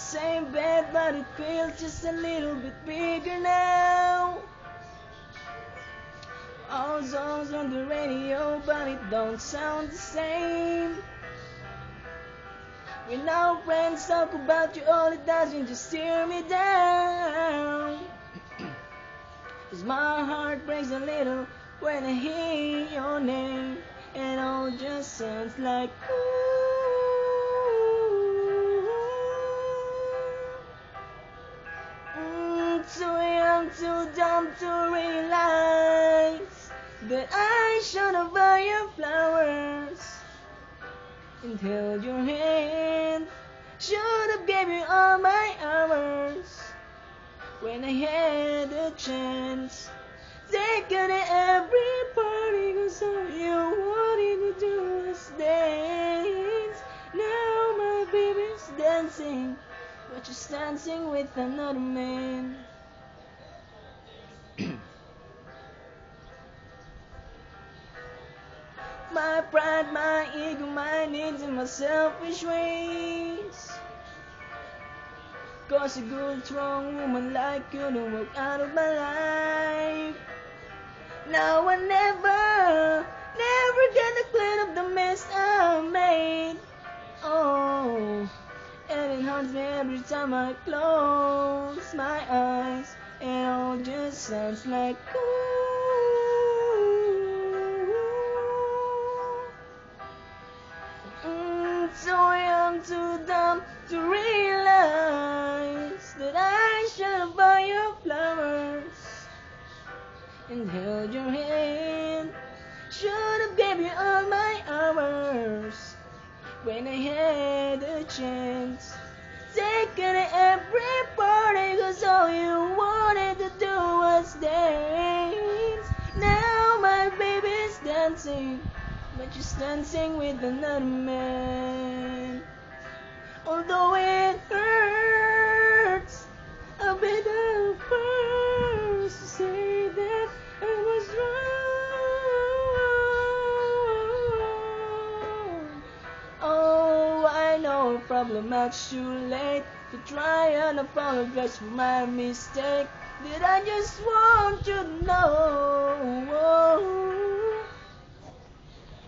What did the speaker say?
same bed, but it feels just a little bit bigger now. All songs on the radio, but it don't sound the same. When our friends talk about you, all it does is just tear me down. 'Cause my heart breaks a little when I hear your name, and all just sounds like too young, too dumb to realize that I should have bought you flowers and held your hand. Should have gave you all my hours when I had a chance. Take you to every party 'cause all you wanted to do was dance. Now my baby's dancing, but she's dancing with another man. My pride, my ego, my needs, and my selfish ways. 'Cause a good, strong woman like you don't walk out of my life. Now I never gonna clean up the mess I made. Oh, and it haunts me every time I close my eyes. It all just sounds like so young, too dumb to realize that I should have bought you flowers and held your hand. Should have gave you all my hours when I had a chance. Take you to every party 'cause all you wanted to do was dance. Now my baby's dancing, but she's dancing with another man. Although it hurts a bit at first to say that I was wrong. Oh, I know probably much too late to try and apologize for my mistake. Did I just want you to know?